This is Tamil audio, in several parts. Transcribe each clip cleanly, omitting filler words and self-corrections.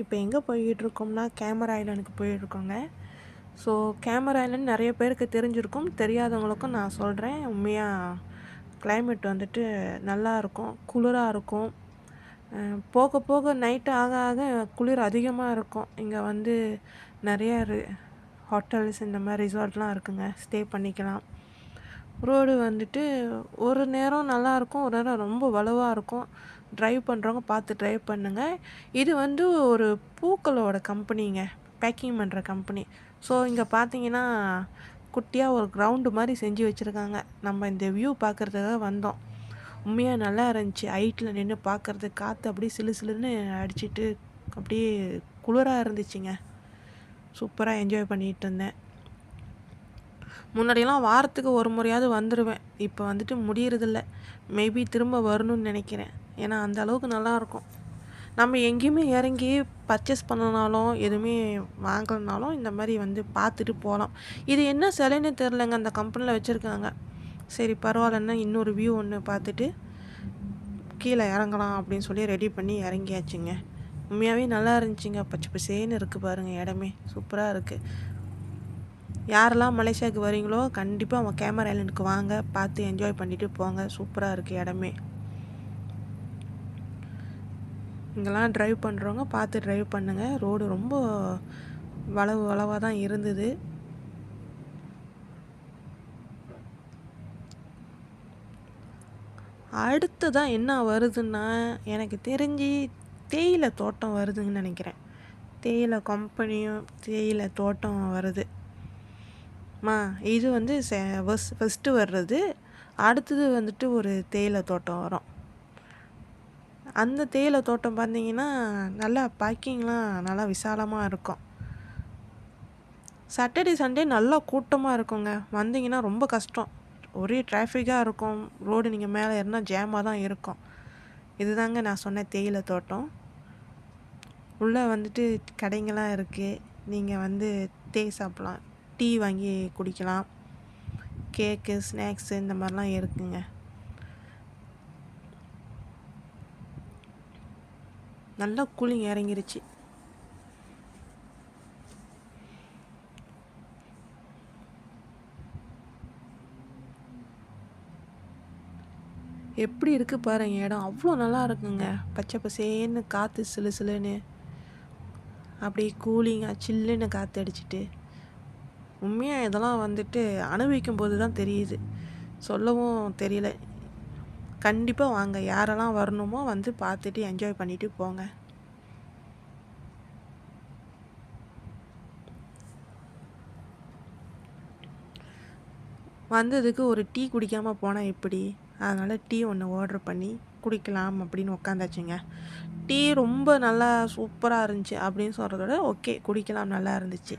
இப்போ எங்கே போய்கிட்டுருக்கோம்னா கேமரா ஐலண்டுக்கு போயிட்டுருக்கோங்க. ஸோ கேமரா ஐலண்ட் நிறைய பேருக்கு தெரிஞ்சிருக்கும், தெரியாதவங்களுக்கும் நான் சொல்கிறேன். உண்மையாக கிளைமேட் வந்துட்டு நல்லாயிருக்கும், குளிராக இருக்கும். போக போக நைட்டு ஆக ஆக குளிர் அதிகமாக இருக்கும். இங்கே வந்து நிறைய ஹோட்டல்ஸ் இந்த மாதிரி ரிசார்ட்லாம் இருக்குங்க, ஸ்டே பண்ணிக்கலாம். ரோடு வந்துட்டு ஒரு நேரம் நல்லாயிருக்கும், ஒரு நேரம் ரொம்ப வலுவாக இருக்கும். ட்ரைவ் பண்ணுறவங்க பார்த்து ட்ரைவ் பண்ணுங்கள். இது வந்து ஒரு பூக்களோட கம்பெனிங்க, பேக்கிங் பண்ணுற கம்பெனி. ஸோ இங்கே பார்த்தீங்கன்னா குட்டியாக ஒரு கிரவுண்டு மாதிரி செஞ்சு வச்சுருக்காங்க. நம்ம இந்த வியூ பார்க்குறதுக்காக வந்தோம். உண்மையாக நல்லா இருந்துச்சு. ஹைட்டில் நின்று பார்க்குறது, காற்று அப்படியே சிலு சிலுன்னு அடிச்சிட்டு அப்படியே குளிராக இருந்துச்சுங்க. சூப்பராக என்ஜாய் பண்ணிகிட்டு இருந்தேன். முன்னாடியெல்லாம் வாரத்துக்கு ஒரு முறையாவது வந்துடுவேன். இப்போ வந்துட்டு முடியறதில்ல. மேபி திரும்ப வரணும்னு நினைக்கிறேன். ஏன்னா அந்த அளவுக்கு நல்லாயிருக்கும். நம்ம எங்கேயுமே இறங்கி பர்ச்சேஸ் பண்ணனாலும் எதுவுமே வாங்கலனாலும் இந்த மாதிரி வந்து பார்த்துட்டு போகலாம். இது என்ன சிலைன்னு தெரிலங்க, அந்த கம்பெனியில் வச்சுருக்காங்க. சரி பரவாயில்லன்னா இன்னொரு வியூ ஒன்று பார்த்துட்டு கீழே இறங்கலாம் அப்படின்னு சொல்லி ரெடி பண்ணி இறங்கியாச்சுங்க. உண்மையாகவே நல்லா இருந்துச்சுங்க. பச்சை பசேன்னு இருக்குது பாருங்கள், இடமே சூப்பராக இருக்குது. யாரெல்லாம் மலேசியாவுக்கு வரீங்களோ கண்டிப்பாக அவங்க கேமரா ஐலண்டுக்கு வாங்க, பார்த்து என்ஜாய் பண்ணிவிட்டு போங்க. சூப்பராக இருக்குது இடமே. இங்கெல்லாம் ட்ரைவ் பண்ணுறவங்க பார்த்து ட்ரைவ் பண்ணுங்கள். ரோடு ரொம்ப வளவாக தான் இருந்தது. அடுத்ததான் என்ன வருதுன்னா, எனக்கு தெரிஞ்சு தேயிலை தோட்டம் வருதுன்னு நினைக்கிறேன். தேயிலை கம்பெனியும் தேயிலை தோட்டம் வருது. இது வந்து ஃபஸ்ட்டு வர்றது. அடுத்தது வந்துட்டு ஒரு தேயிலை தோட்டம் வரும். அந்த தேயிலை தோட்டம் பார்த்தீங்கன்னா நல்லா பார்க்கிங்லாம் நல்லா விசாலமாக இருக்கும். சாட்டர்டே சண்டே நல்லா கூட்டமாக இருக்குங்க. வந்தீங்கன்னா ரொம்ப கஷ்டம், ஒரே டிராஃபிக்காக இருக்கும். ரோடு நீங்கள் மேலே ஏறினா ஜேமாக தான் இருக்கும். இதுதாங்க நான் சொன்ன தேயிலை தோட்டம். உள்ளே வந்துட்டு கடைங்களாம் இருக்குது. நீங்கள் வந்து தேய் சாப்பிட்லாம், டீ வாங்கி குடிக்கலாம், கேக்கு, ஸ்நாக்ஸு இந்த மாதிரிலாம் இருக்குங்க. நல்லா கூலிங் இறங்கிருச்சு. எப்படி இருக்குது பாருங்க இடம், அவ்வளோ நல்லா இருக்குங்க. பச்சை பசேன்னு காற்று சிலு சிலுன்னு அப்படியே கூலிங்காக சில்லுன்னு காற்று அடிச்சிட்டு. உண்மையாக இதெல்லாம் வந்துட்டு அனுபவிக்கும் போது தான் தெரியுது, சொல்லவும் தெரியல. கண்டிப்பாக வாங்க, யாரெல்லாம் வரணுமோ வந்து பார்த்துட்டு என்ஜாய் பண்ணிவிட்டு போங்க. வந்ததுக்கு ஒரு டீ குடிக்காமல் போனால் எப்படி? அதனால் டீ ஒன்று ஆர்டர் பண்ணி குடிக்கலாம் அப்படின்னு உக்காந்தாச்சுங்க. டீ ரொம்ப நல்லா சூப்பராக இருந்துச்சு அப்படின்னு சொல்கிறத விட ஓகே குடிக்கலாம், நல்லா இருந்துச்சு.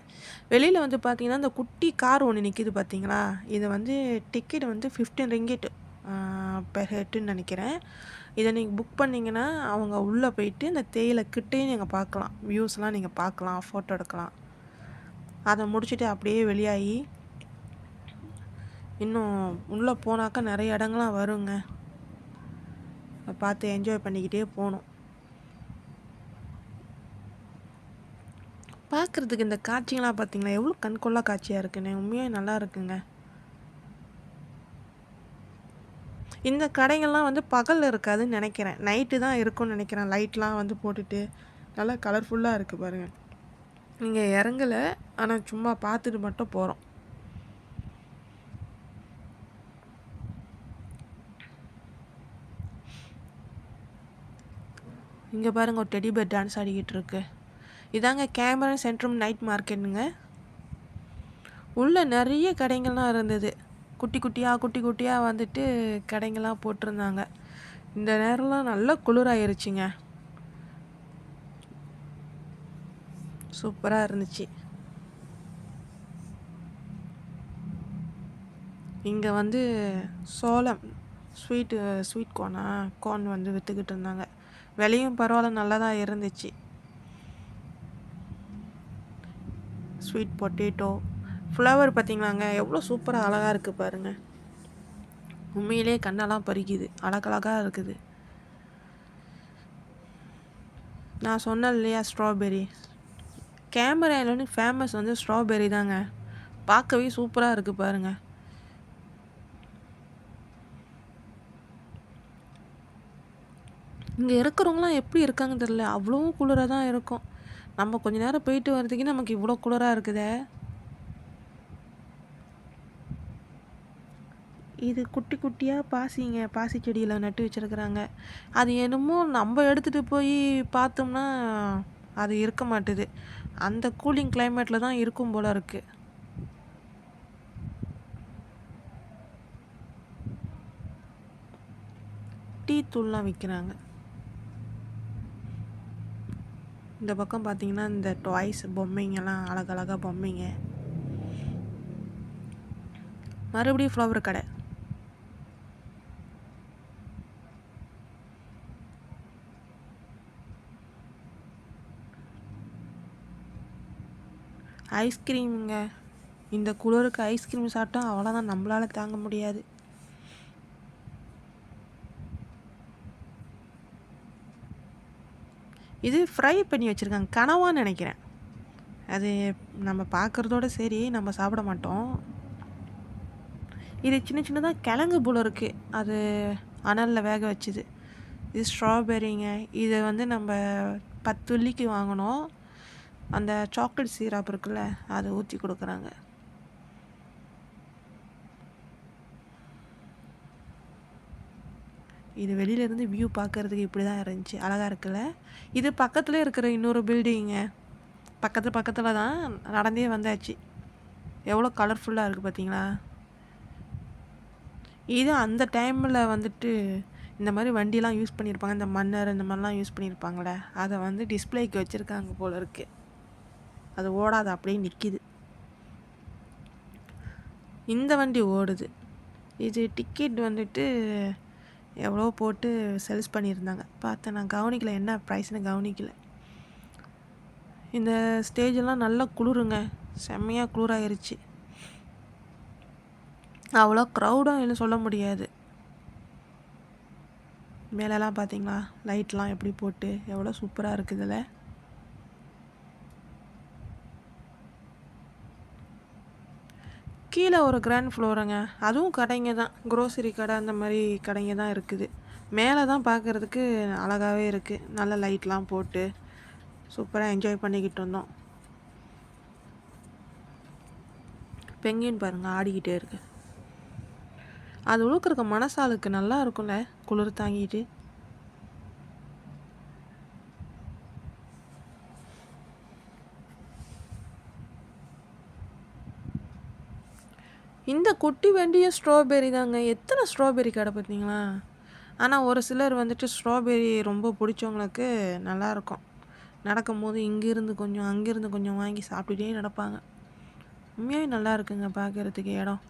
வெளியில் வந்து பார்த்திங்கன்னா இந்த குட்டி கார் ஒன்று நிற்கிது பார்த்தீங்களா, இது வந்து டிக்கெட் வந்து 15 ரிங்கிட் பெர் ஹெட்டுன்னு நினைக்கிறேன். இதை நீங்கள் புக் பண்ணிங்கன்னா அவங்க உள்ளே போயிட்டு இந்த தேயிலை கிட்டேயும் நீங்கள் பார்க்கலாம், வியூஸ்லாம் நீங்கள் பார்க்கலாம், ஃபோட்டோ எடுக்கலாம். அதை முடிச்சுட்டு அப்படியே வெளியாகி இன்னும் உள்ளே போனாக்கா நிறைய இடங்கள்லாம் வருங்க. பார்த்து என்ஜாய் பண்ணிக்கிட்டே போகணும். பார்க்குறதுக்கு இந்த காட்சிங்களாம் பார்த்தீங்களா எவ்வளோ கண்கொள்ளா காட்சியாக இருக்குன்னு, உண்மையாக நல்லா இருக்குங்க. இந்த கடைகள்லாம் வந்து பகல் இருக்காதுன்னு நினைக்கிறேன், நைட்டு தான் இருக்கும்னு நினைக்கிறேன். லைட்லாம் வந்து போட்டுட்டு நல்லா கலர்ஃபுல்லாக இருக்குது பாருங்கள். நீங்கள் இறங்கலை, ஆனால் சும்மா பார்த்துட்டு மட்டும் போகிறோம். இங்கே பாருங்கள், ஒரு டெடி பேர் டான்ஸ் ஆடிக்கிட்டு இருக்கு. இதாங்க கேமரா சென்ட்ரம் நைட் மார்க்கெட்டுங்க. உள்ளே நிறைய கடைங்கள்லாம் இருந்தது. குட்டி குட்டியாக வந்துட்டு கடைங்கள்லாம் போட்டிருந்தாங்க. இந்த நேரம்லாம் நல்லா குளிராயிருச்சுங்க, சூப்பராக இருந்துச்சு. இங்கே வந்து சோளம் ஸ்வீட் கார்ன் வந்து விற்றுக்கிட்டு இருந்தாங்க. விலையும் பரவாயில்ல, நல்லா தான் இருந்துச்சு. ஸ்வீட் பொட்டேட்டோ ஃப்ளவர் பார்த்திங்களாங்க எவ்வளோ சூப்பராக அழகாக இருக்குது பாருங்கள். உண்மையிலே கண்ணெல்லாம் பறிக்குது, அழகழகாக இருக்குது. நான் சொன்னேன் இல்லையா ஸ்ட்ராபெரி. கேமரா ஐலாண்டு ஃபேமஸ் வந்து ஸ்ட்ராபெரி தாங்க. பார்க்கவே சூப்பராக இருக்குது பாருங்கள். இங்கே இருக்கிறவங்களாம் எப்படி இருக்காங்கன்னு தெரியல, அவ்வளோ குளிராக தான் இருக்கும். நம்ம கொஞ்ச நேரம் போயிட்டு வரதுக்கே நமக்கு இவ்வளோ குளிராக இருக்குதே. இது குட்டி குட்டியாக பாசி செடியில் நட்டு வச்சுருக்குறாங்க. அது என்னமோ நம்ம எடுத்துகிட்டு போய் பார்த்தோம்னா அது இருக்க மாட்டுது. அந்த கூலிங் கிளைமேட்டில் தான் இருக்கும் போல இருக்குது. டீ தூள்லாம் விற்கிறாங்க. இந்த பக்கம் பார்த்தீங்கன்னா இந்த டாய்ஸ் பொம்மைங்கெல்லாம் அழகழகாக பொம்மைங்க. மறுபடியும் ஃப்ளவர் கடை. ஐஸ்கிரீமுங்க. இந்த குளிருக்கு ஐஸ்கிரீம் சாப்பிட்டா அவ்வளோதான், நம்மளால் தாங்க முடியாது. இது ஃப்ரை பண்ணி வச்சுருக்காங்க, கனவான்னு நினைக்கிறேன். அது நம்ம பார்க்குறதோட சரி, நம்ம சாப்பிட மாட்டோம். இது சின்ன சின்னதாக கிழங்கு போல் இருக்குது, அது அனலில் வேக வச்சுது. இது ஸ்ட்ராபெரிங்க. இதை வந்து நம்ம 10 வெள்ளிக்கு வாங்கினோம். அந்த சாக்லேட் சீராப் இருக்குல்ல, அதை ஊற்றி கொடுக்குறாங்க. இது வெளியிலேருந்து வியூ பார்க்குறதுக்கு இப்படி தான் இருந்துச்சு, அழகாக இருக்குல்ல. இது பக்கத்தில் இருக்கிற இன்னொரு பில்டிங்க, பக்கத்தில் தான் நடந்தே வந்தாச்சு. எவ்வளோ கலர்ஃபுல்லாக இருக்குது பார்த்தீங்களா. இது அந்த டைமில் வந்துட்டு இந்த மாதிரி வண்டிலாம் யூஸ் பண்ணியிருப்பாங்க, இந்த மன்னர் இந்த மாதிரிலாம் யூஸ் பண்ணியிருப்பாங்களே, அதை வந்து டிஸ்பிளேக்கு வச்சுருக்காங்க போல இருக்குது. அது ஓடாது, அப்படியே நிற்கிது. இந்த வண்டி ஓடுது. இது டிக்கெட் வந்துட்டு எவ்வளோ போட்டு சேல்ஸ் பண்ணியிருந்தாங்க, பார்த்தேன். நான் கவனிக்கல என்ன ப்ரைஸ்னு கவனிக்கல. இந்த ஸ்டேஜெல்லாம் நல்லா குளிருங்க, செம்மையாக குளிராயிருச்சு. அவ்வளோ க்ரௌடும் என்ன சொல்ல முடியாது. மேலெல்லாம் பார்த்தீங்களா, லைட்லாம் எப்படி போட்டு எவ்வளோ சூப்பராக இருக்குதுல்ல. கீழே ஒரு கிராண்ட் ஃப்ளோருங்க, அதுவும் கடைங்க தான், க்ரோசரி கடை அந்த மாதிரி கடைங்க தான் இருக்குது. மேலே தான் பார்க்குறதுக்கு அழகாகவே இருக்குது, நல்ல லைட்லாம் போட்டு சூப்பராக என்ஜாய் பண்ணிக்கிட்டு இருந்தோம். பெங்கின் பாருங்கள் ஆடிக்கிட்டே இருக்கு. அது உழுக்கிறக்க மனசாலுக்கு நல்லா இருக்கும்ல, குளிர் தாங்கிட்டு. இந்த குட்டி வண்டியும் ஸ்ட்ராபெரி தாங்க. எத்தனை ஸ்ட்ராபெரி கடை பார்த்தீங்களா. ஆனால் ஒரு சிலர் வந்துட்டு ஸ்ட்ராபெரி ரொம்ப பிடிச்சவங்களுக்கு நல்லாயிருக்கும். நடக்கும்போது இங்கேருந்து கொஞ்சம் அங்கேருந்து கொஞ்சம் வாங்கி சாப்பிட்டுட்டே நடப்பாங்க. உண்மையாகவே நல்லா இருக்குங்க பார்க்குறதுக்கு. இடம்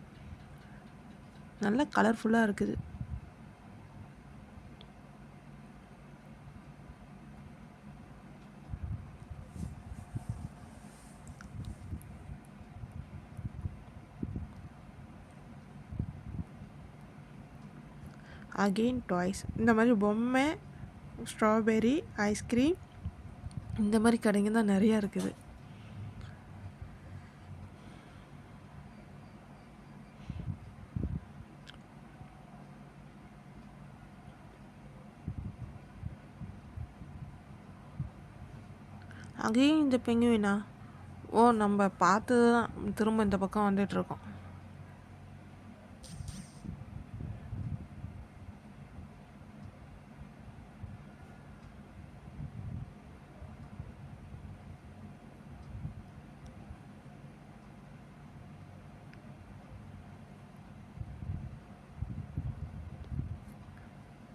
நல்லா கலர்ஃபுல்லாக இருக்குது. அகெயின் டாய்ஸ், இந்த மாதிரி பொம்மை, ஸ்ட்ராபெரி, ஐஸ்கிரீம், இந்த மாதிரி கடைங்க தான் நிறையா இருக்குது. அங்கேயும் இந்த பெங்குவினா, ஓ நம்ம பார்த்தது தான், திரும்ப இந்த பக்கம் வந்துட்டுருக்கோம்.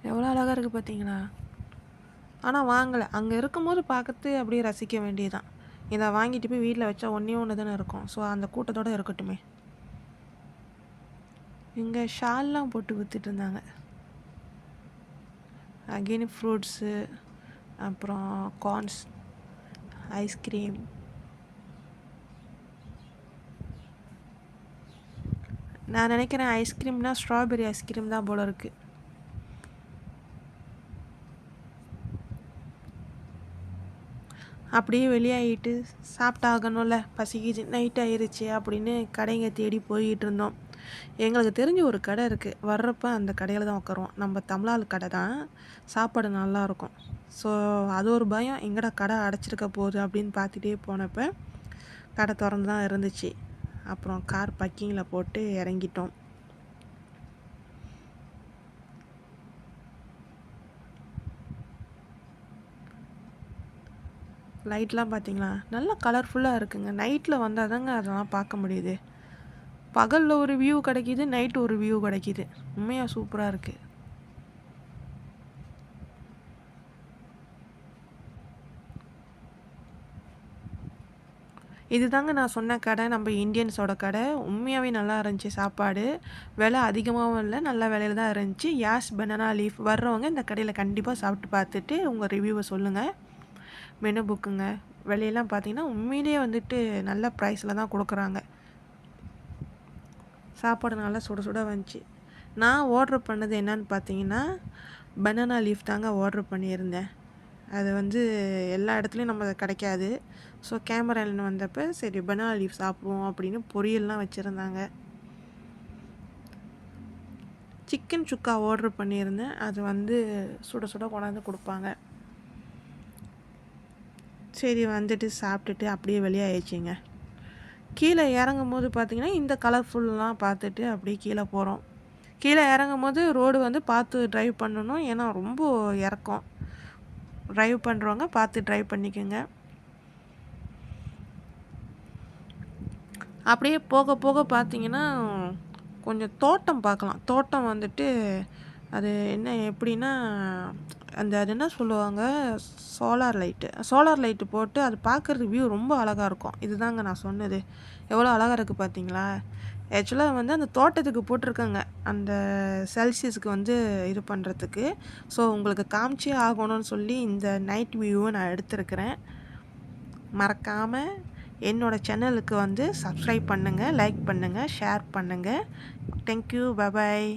எவ்வளோ அழகாக இருக்குது பார்த்தீங்களா. ஆனால் வாங்கலை, அங்கே இருக்கும்போது பார்க்கறது அப்படியே ரசிக்க வேண்டியதுதான். இதை வாங்கிட்டு போய் வீட்டில் வச்சா ஒன்று தானே இருக்கும், ஸோ அந்த கூட்டத்தோடு இருக்கட்டுமே. இங்கே ஷால்லாம் போட்டு விற்றுட்டு இருந்தாங்க. அகெயின் ஃப்ரூட்ஸு, அப்புறம் கார்ன்ஸ், ஐஸ்கிரீம். நான் நினைக்கிறேன் ஐஸ்கிரீம்னா ஸ்ட்ராபெரி ஐஸ்கிரீம் தான் போல இருக்குது. அப்படியே வெளியாகிட்டு சாப்பிட்டாகணும்ல, பசிக்குது, நைட் ஆயிருச்சு அப்படின்னு கடைங்க தேடி போய்கிட்டு இருந்தோம். எங்களுக்கு தெரிஞ்ச ஒரு கடை இருக்குது. வர்றப்ப அந்த கடையில் தான் உட்காருவோம். நம்ம தமிழாள் கடை தான். சாப்பாடு நல்லாயிருக்கும். ஸோ அது ஒரு பயம், எங்கடா கடை அடைச்சிருக்க போகுது அப்படின்னு பார்த்துட்டே போனப்போ கடை திறந்து தான் இருந்துச்சு. அப்புறம் கார் பக்கிங்கில் போட்டு இறங்கிட்டோம். லைட்லாம் பார்த்தீங்களா, நல்லா கலர்ஃபுல்லாக இருக்குங்க. நைட்டில் வந்தால் தாங்க அதெல்லாம் பார்க்க முடியுது. பகலில் ஒரு வியூ கிடைக்கிது, நைட்டு ஒரு வியூ கிடைக்கிது. உண்மையாக சூப்பராக இருக்குது. இது தாங்க நான் சொன்ன கடை, நம்ம இந்தியன்ஸோட கடை. உண்மையாகவே நல்லா இருந்துச்சு சாப்பாடு. விலை அதிகமாகவும் இல்லை, நல்ல விலையில தான் இருந்துச்சு. யாஸ் பனானா லீஃப். வர்றவங்க இந்த கடையில் கண்டிப்பாக சாப்பிட்டு பார்த்துட்டு உங்கள் ரிவ்யூவை சொல்லுங்கள். மெனு புக்குங்க. விலையெல்லாம் பார்த்தீங்கன்னா உண்மையிலேயே வந்துட்டு நல்ல ப்ரைஸில் தான் கொடுக்குறாங்க. சாப்பாடு நல்லா சுட சுட வந்துச்சு. நான் ஆர்டர் பண்ணது என்னன்னு பார்த்தீங்கன்னா பனானா லீஃப் தாங்க ஆர்டர் பண்ணியிருந்தேன். அது வந்து எல்லா இடத்துலையும் நம்ம கிடைக்காது. ஸோ கேமராவில் வந்தப்போ சரி பனானா லீஃப் சாப்பிடுவோம் அப்படின்னு பொரியல்லாம் வச்சுருந்தாங்க. சிக்கன் சுக்கா ஆர்டர் பண்ணியிருந்தேன். அது வந்து சுட சுட கொண்டாந்து கொடுப்பாங்க. சரி வந்துட்டு சாப்பிட்டுட்டு அப்படியே வெளியாகிடுச்சிங்க. கீழே இறங்கும் போது பார்த்திங்கன்னா இந்த கலர்ஃபுல்லாம் பார்த்துட்டு அப்படியே கீழே போகிறோம். கீழே இறங்கும் போது ரோடு வந்து பார்த்து ட்ரைவ் பண்ணணும், ஏன்னா ரொம்ப இறக்கம். ட்ரைவ் பண்ணுறவங்க பார்த்து ட்ரைவ் பண்ணிக்கோங்க. அப்படியே போக போக பார்த்தீங்கன்னா கொஞ்சம் தோட்டம் பார்க்கலாம். தோட்டம் வந்துட்டு அது என்ன எப்படின்னா அந்த அது என்ன சொல்லுவாங்க, சோலார் லைட்டு போட்டு அது பார்க்குறதுக்கு வியூ ரொம்ப அழகாக இருக்கும். இதுதாங்க நான் சொன்னது. எவ்வளோ அழகாக இருக்குது பார்த்தீங்களா. ஆக்சுவலாக வந்து அந்த தோட்டத்துக்கு போட்டிருக்காங்க அந்த செல்சியஸுக்கு வந்து இது பண்ணுறதுக்கு. ஸோ உங்களுக்கு காமிச்சே ஆகணும்னு சொல்லி இந்த நைட் வியூவை நான் எடுத்திருக்கிறேன். மறக்காமல் என்னோடய சேனலுக்கு வந்து சப்ஸ்கிரைப் பண்ணுங்கள், லைக் பண்ணுங்கள், ஷேர் பண்ணுங்கள். Thank you, bye bye.